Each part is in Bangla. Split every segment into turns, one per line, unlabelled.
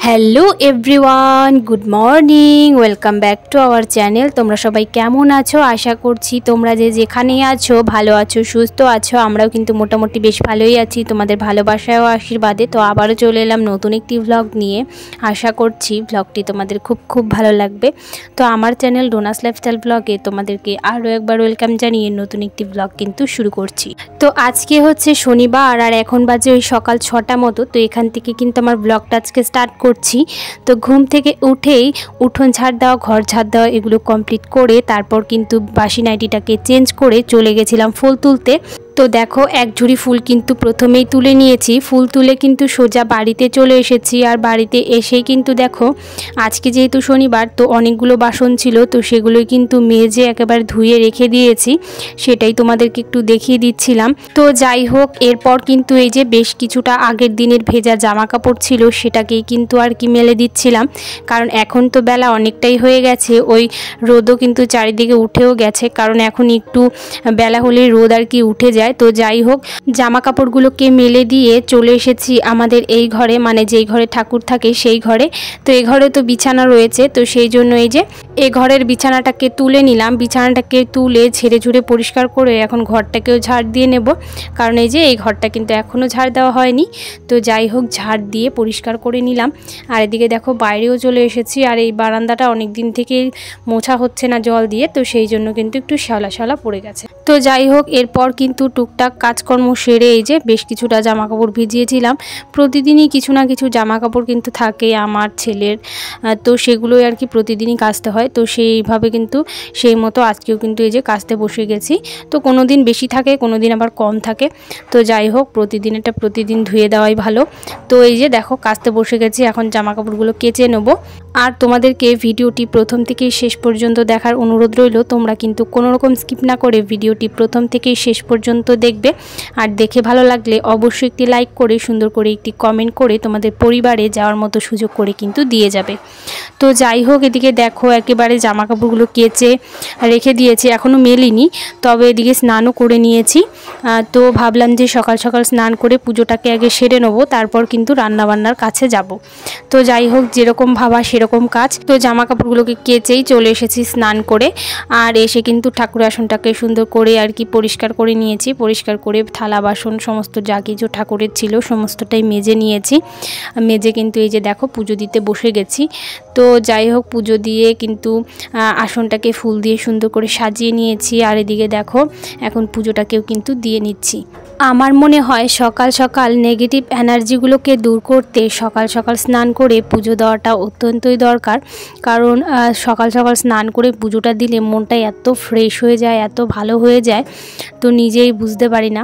Hello everyone, good morning, welcome back to our channel. তোমরা সবাই কেমন আছো? আশা করছি তোমরা যে যেখানেই আছো ভালো আছো, সুস্থ আছো। আমরাও কিন্তু মোটামুটি বেশ ভালোই আছি, তোমাদের ভালোবাসায় ও আশীর্বাদে। তো আবারও চলে এলাম নতুন একটি ভ্লগ নিয়ে। আশা করছি ভ্লগটি তোমাদের খুব ভালো লাগবে। তো আমার চ্যানেল ডোনাস লাইফস্টাইল ব্লগে তোমাদেরকে আরও একবার ওয়েলকাম জানিয়ে নতুন একটি ভ্লগ কিন্তু শুরু করছি। তো আজকে হচ্ছে শনিবার আর এখন বাজে ওই সকাল 6টা মতো। তো এখান থেকে কিন্তু আমার ব্লগটা আজকে স্টার্ট করছি। তো ঘুম থেকে উঠেই উঠোন ঝাড় দেওয়া, ঘর ঝাড় দেওয়া এগুলো কমপ্লিট করে তারপর কিন্তু বাসি নাইটিটাকে চেঞ্জ করে চলে গেছিলাম ফুল তুলতে। তো দেখো এক ঝুড়ি ফুল কিন্তু প্রথমেই তুলে নিয়েছি। ফুল তুলে কিন্তু সোজা বাড়িতে চলে এসেছি। আর বাড়িতে এসেই কিন্তু দেখো আজকে যেহেতু শনিবার তো অনেকগুলো বাসন ছিল, তো সেগুলোই কিন্তু মেজে একেবারে ধুয়ে রেখে দিয়েছি। সেটাই তোমাদেরকে একটু দেখিয়ে দিচ্ছিলাম। তো যাই হোক, এরপর কিন্তু এই যে বেশ কিছুটা আগের দিনের ভেজা জামা কাপড় ছিল সেটাকেই কিন্তু আর কি মেলে দিচ্ছিলাম। কারণ এখন তো বেলা অনেকটাই হয়ে গেছে, ওই রোদও কিন্তু চারিদিকে উঠেও গেছে। কারণ এখন একটু বেলা হলেই রোদ আর কি উঠে যায়। তো যাই হোক, জামা কাপড়গুলোকে মেলে দিয়ে চলে এসেছি আমাদের এই ঘরে, মানে যেই ঘরে ঠাকুর থাকে সেই ঘরে। তো এই ঘরে তো বিছানা রয়েছে, তো সেই জন্য এই যে এই ঘরের বিছানাটাকে তুলে নিলাম। বিছানাটাকে তুলে ঝেড়ে ঝুড়ে পরিষ্কার করে এখন ঘরটাকেও ঝাড় দিয়ে নেব। কারণ এই যে এই ঘরটা কিন্তু এখনও ঝাড় দেওয়া হয়নি। তো যাই হোক, ঝাড় দিয়ে পরিষ্কার করে নিলাম। আর এদিকে দেখো বাইরেও চলে এসেছি। আর এই বারান্দাটা অনেক দিন থেকে মোছা হচ্ছে না জল দিয়ে, তো সেই জন্য কিন্তু একটু শ্যাওলা শ্যাওলা পড়ে গেছে। তো যাই হোক, এরপর কিন্তু টুকটাক কাজকর্ম সেরে এই যে বেশ কিছুটা জামা কাপড় ভিজিয়েছিলাম। প্রতিদিনই কিছু না কিছু জামা কাপড় কিন্তু থাকে আমার ছেলের, তো সেগুলোই আর কি প্রতিদিনই কাচতে হয়। তো সেইভাবে কিন্তু সেই মতো আজকেও কিন্তু এই যে কাচতে বসে গেছি। তো কোনো দিন বেশি থাকে, কোনো দিন আবার কম থাকে। তো যাই হোক, প্রতিদিনেরটা প্রতিদিন ধুয়ে দেওয়াই ভালো। তো এই যে দেখো কাচতে বসে গেছি, এখন জামা কাপড়গুলো কেচে নেবো। আর তোমাদেরকে ভিডিওটি প্রথম থেকেই শেষ পর্যন্ত দেখার অনুরোধ রইল। তোমরা কিন্তু কোনো রকম স্কিপ না করে ভিডিওটি প্রথম থেকেই শেষ পর্যন্ত দেখবে। আর দেখে ভালো লাগলে অবশ্যই একটি লাইক করে সুন্দর করে একটি কমেন্ট করে তোমাদের পরিবারে যাওয়ার মতো সুযোগ করে কিন্তু দিয়ে যাবে। তো যাই হোক, এদিকে দেখো একেবারে জামা কাপড়গুলো কেচে রেখে দিয়েছি, এখনও মেলিনি। তবে এদিকে স্নানও করে নিয়েছি। তো ভাবলাম যে সকাল সকাল স্নান করে পুজোটাকে আগে সেরে নেবো, তারপর কিন্তু রান্নাবান্নার কাছে যাব। তো যাই হোক, যেরকম ভাবা সেরকম কাজ। তো জামা কাপড়গুলোকে কেচেই চলে এসেছি স্নান করে। আর এসে কিন্তু ঠাকুর আসনটাকে সুন্দর করে আর কি পরিষ্কার করে নিয়েছি। পরিষ্কার করে থালা বাসন সমস্ত যা কিছু ঠাকুরের ছিল সমস্তটাই মেজে নিয়েছি। মেজে কিন্তু এই যে দেখো পুজো দিতে বসে গেছি। তো যাই হোক, পুজো দিয়ে কিন্তু আসনটাকে ফুল দিয়ে সুন্দর করে সাজিয়ে নিয়েছি। আর এদিকে দেখো এখন পুজোটাকেও কিন্তু দিয়ে নিচ্ছি। আমার মনে হয় সকাল সকাল নেগেটিভ এনার্জিগুলোকে দূর করতে সকাল সকাল স্নান করে পুজো দেওয়াটা অত্যন্তই দরকার। কারণ সকাল সকাল স্নান করে পুজোটা দিলে মনটা এত ফ্রেশ হয়ে যায়, এত ভালো হয়ে যায়, তো নিজেই বুঝতে পারি না।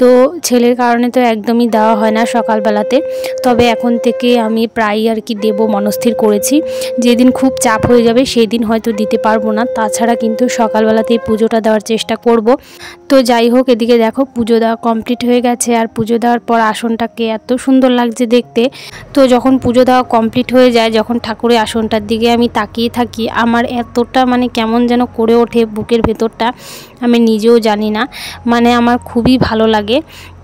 তো ছেলের কারণে তো একদমই দেওয়া হয় না সকালবেলাতে। তবে এখন থেকে আমি প্রায়ই আর কি দেব মনস্থির করেছি। যেদিন খুব চাপ হয়ে যাবে সেই দিন হয়তো দিতে পারবো না, তাছাড়া কিন্তু সকালবেলাতেই পুজোটা দেওয়ার চেষ্টা করব। তো যাই হোক, এদিকে দেখো পুজো দেওয়া কমপ্লিট হয়ে গেছে। আর পুজো দেওয়ার পর আসনটাকে এত সুন্দর লাগছে দেখতে। তো যখন পুজো দেওয়া কমপ্লিট হয়ে যায়, যখন ঠাকুরের আসনটার দিকে আমি তাকিয়ে থাকি, আমার এতটা মানে কেমন যেন করে ওঠে বুকের ভেতরটা, আমি নিজেও জানি না। মানে আমার খুবই ভালো লাগে।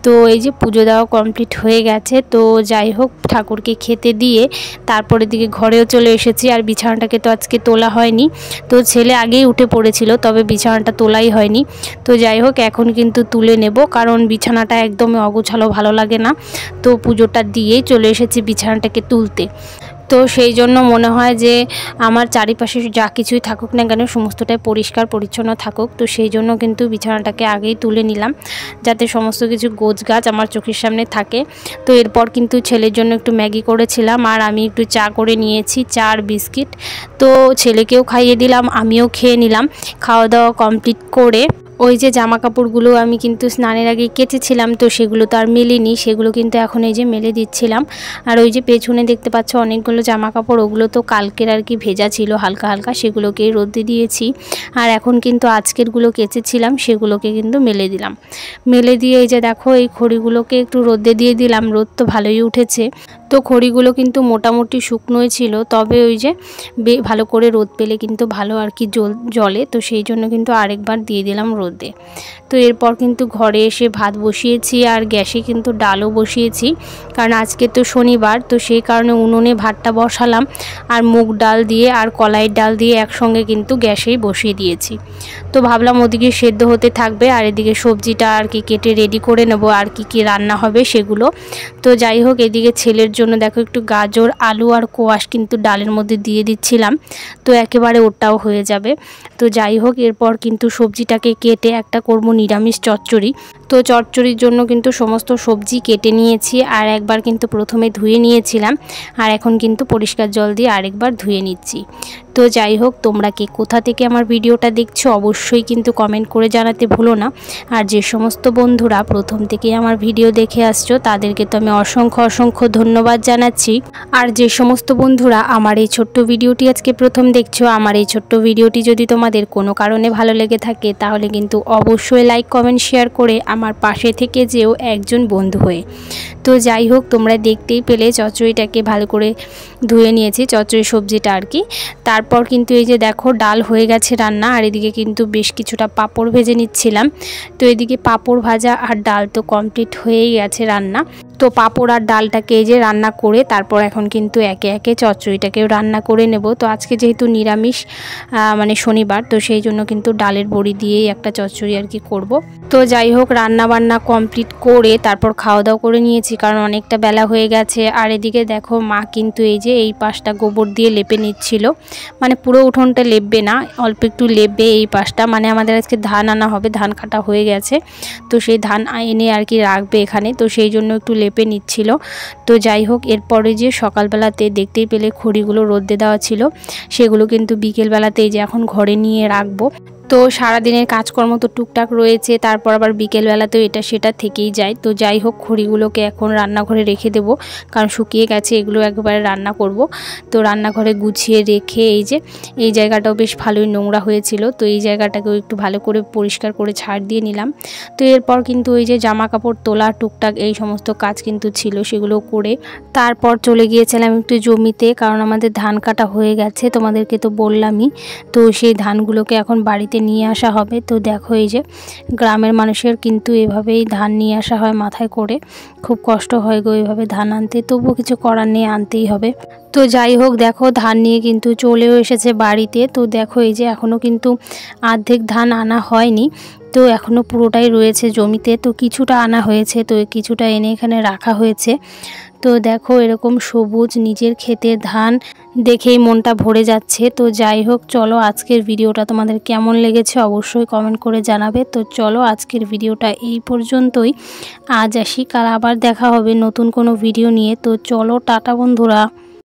তো এই যে পুজো দেওয়া কমপ্লিট হয়ে গেছে। তো যাই হোক, ঠাকুরকে খেতে দিয়ে তারপরে দিকে ঘরেও চলে এসেছি। আর বিছানাটাকে তো আজকে তোলা হয়নি, তো ছেলে আগেই উঠে পড়েছিল, তবে বিছানাটা তোলাই হয়নি। তো যাই হোক, এখন কিন্তু তুলে নেব, কারণ বিছানাটা একদমই অগোছালো ভালো লাগে না। তো পুজোটা দিয়েই চলে এসেছি বিছানাটাকে তুলতে। তো সেই জন্য মনে হয় যে আমার চারিপাশে যা কিছুই থাকুক না কেন সমস্তটাই পরিষ্কার পরিচ্ছন্ন থাকুক। তো সেই জন্য কিন্তু বিছানাটাকে আগেই তুলে নিলাম যাতে সমস্ত কিছু গোছগাছ আমার চোখের সামনে থাকে। তো এরপর কিন্তু ছেলের জন্য একটু ম্যাগি করেছিলাম আর আমি একটু চা করে নিয়েছি, চা আর বিস্কিট। তো ছেলেকেও খাইয়ে দিলাম, আমিও খেয়ে নিলাম। খাওয়া দাওয়া কমপ্লিট করে ওই যে জামা কাপড়গুলো আমি কিন্তু স্নানের আগে কেচেছিলাম, তো সেগুলো তো আর মেলিনি, সেগুলো কিন্তু এখন এই যে মেলে দিচ্ছিলাম। আর ওই যে পেছনে দেখতে পাচ্ছ অনেকগুলো জামা কাপড়, ওগুলো তো কালকের আর কি ভেজা ছিল হালকা হালকা, সেগুলোকেই রোদে দিয়েছি। আর এখন কিন্তু আজকেরগুলো কেচেছিলাম সেগুলোকে কিন্তু মেলে দিলাম। মেলে দিয়ে এই যে দেখো এই খড়িগুলোকে একটু রোদে দিয়ে দিলাম, রোদ তো ভালোই উঠেছে। তো খড়িগুলো কিন্তু মোটামুটি শুকনোই ছিল, তবে ওই যে ভালো করে রোদ পেলে কিন্তু ভালো আর কি জলে, তো সেই জন্য কিন্তু আরেকবার দিয়ে দিলাম রোদে। তো এরপর কিন্তু ঘরে এসে ভাত বসিয়েছি আর গ্যাসে কিন্তু ডালও বসিয়েছি, কারণ আজকে তো শনিবার, তো সেই কারণে উনুনে ভাতটা বসালাম আর মুগ ডাল দিয়ে আর কলাইয়ের ডাল দিয়ে একসঙ্গে কিন্তু গ্যাসেই বসিয়ে দিয়েছি। তো ভাবলাম ওদিকে সেদ্ধ হতে থাকবে আর এদিকে সবজিটা আর কি কেটে রেডি করে নেব আর কি রান্না হবে সেগুলো। তো যাই হোক, এদিকে ছেলের জন্য দেখো একটু গাজর, আলু আর কোয়াশ কিন্তু ডালের মধ্যে দিয়ে দিচ্ছিলাম, তো একেবারে ওটাও হয়ে যাবে। তো যাই হোক, এরপর কিন্তু সবজিটাকে কেটে একটা করব নিরামিষ চচ্চড়ি। তো চচ্চড়ির জন্য কিন্তু সমস্ত সবজি কেটে নিয়েছি আর একবার কিন্তু প্রথমে ধুয়ে নিয়েছিলাম আর এখন কিন্তু পরিষ্কার জল দিয়ে আরেকবার ধুয়ে নিচ্ছি। তো যাই হোক, তোমরা কে কোথা থেকে আমার ভিডিওটা দেখছো অবশ্যই কিন্তু কমেন্ট করে জানাতে ভুলো না। আর যে সমস্ত বন্ধুরা প্রথম থেকেই আমার ভিডিও দেখে আসছো তাদেরকে তো আমি অসংখ্য ধন্যবাদ জানাচ্ছি। আর যে সমস্ত বন্ধুরা আমার এই ছোট্ট ভিডিওটি আজকে প্রথম দেখছো, আমার এই ছোট্ট ভিডিওটি যদি তোমাদের কোনো কারণে ভালো লেগে থাকে তাহলে কিন্তু অবশ্যই লাইক কমেন্ট শেয়ার করে আমার পাশে থেকে যেও একজন বন্ধু হয়ে। তো যাই হোক, তোমরা দেখতেই পেলে চচ্চড়িটাকে ভালো করে ধুয়ে নিয়েছি, চচ্চড়ি সবজিটা আর কি। তারপর কিন্তু এই যে দেখো ডাল হয়ে গেছে রান্না আর এদিকে কিন্তু বেশ কিছুটা পাঁপড় ভেজে নিচ্ছিলাম। তো এদিকে পাঁপড় ভাজা আর ডাল তো কমপ্লিট হয়েই গেছে রান্না। তো পাঁপড় আর ডালটাকে এই যে রান্না করে তারপর এখন কিন্তু একে একে চচ্চড়িটাকেও রান্না করে নেব। তো আজকে যেহেতু নিরামিষ মানে শনিবার, তো সেই জন্য কিন্তু ডালের বড়ি দিয়েই একটা চচ্চড়ি আর কি করব। তো যাই হোক, রান্না বান্না কমপ্লিট করে তারপর খাওয়া দাওয়া করে নিয়েছি, কারণ অনেকটা বেলা হয়ে গেছে। আর এদিকে দেখো মা কিন্তু এই যে এই পাশটা গোবর দিয়ে লেপে নিচ্ছিল, মানে পুরো উঠোনটা লেপবে না, অল্প একটু লেপবে এই পাশটা, মানে আমাদের আজকে ধান আনা হবে, ধান কাটা হয়ে গেছে, তো সেই ধান এনে আর কি রাখবে এখানে, তো সেই জন্য একটু লেপে নিচ্ছিল। তো যাই হোক, এরপরে যে সকালবেলাতে দেখতেই পেলে খড়িগুলো রোদে দেওয়া ছিল, সেগুলো কিন্তু বিকেলবেলাতে এই যে এখন ঘরে নিয়ে রাখবো। তো সারাদিনের কাজকর্ম তো টুকটাক রয়েছে, তারপর আবার বিকেলবেলাতেও এটা সেটা থেকেই যায়। তো যাই হোক, খড়িগুলোকে এখন রান্নাঘরে রেখে দেবো, কারণ শুকিয়ে গেছে, এগুলো একবারে রান্না করব। তো রান্নাঘরে গুছিয়ে রেখে এই যে এই জায়গাটাও বেশ ভালোই নোংরা হয়েছিল, তো এই জায়গাটাকেও একটু ভালো করে পরিষ্কার করে ছাড় দিয়ে নিলাম। তো এরপর কিন্তু ওই যে জামা কাপড় তোলা টুকটাক এই সমস্ত কাজ কিন্তু ছিল, সেগুলো করে তারপর চলে গিয়েছিলাম একটু জমিতে, কারণ আমাদের ধান কাটা হয়ে গেছে, তোমাদেরকে তো বললামই। তো সেই ধানগুলোকে এখন বাড়িতে নিয়ে আসা হবে। তো দেখো এই যে গ্রামের মানুষের কিন্তু এভাবেই ধান নিয়ে আসা হয় মাথায় করে, খুব কষ্ট হয় গো এভাবে ধান আনতে, তবুও কিছু করার নেই, আনতেই হবে। তো যাই হোক, দেখো ধান নিয়ে কিন্তু চলেও এসেছে বাড়িতে। তো দেখো এই যে এখনও কিন্তু অর্ধেক ধান আনা হয়নি, তো এখনও পুরোটাই রয়েছে জমিতে। তো কিছুটা আনা হয়েছে, তো কিছুটা এনে এখানে রাখা হয়েছে। তো দেখো এরকম সবুজ নিজের ক্ষেতের ধান দেখেই মনটা ভরে যাচ্ছে। তো যাই হোক, চলো আজকের ভিডিওটা তোমাদের কেমন লেগেছে অবশ্যই কমেন্ট করে জানাবে। তো চলো আজকের ভিডিওটা এই পর্যন্তই, আজ আসি, কাল আবার দেখা হবে নতুন কোনো ভিডিও নিয়ে। তো চলো টাটা বন্ধুরা।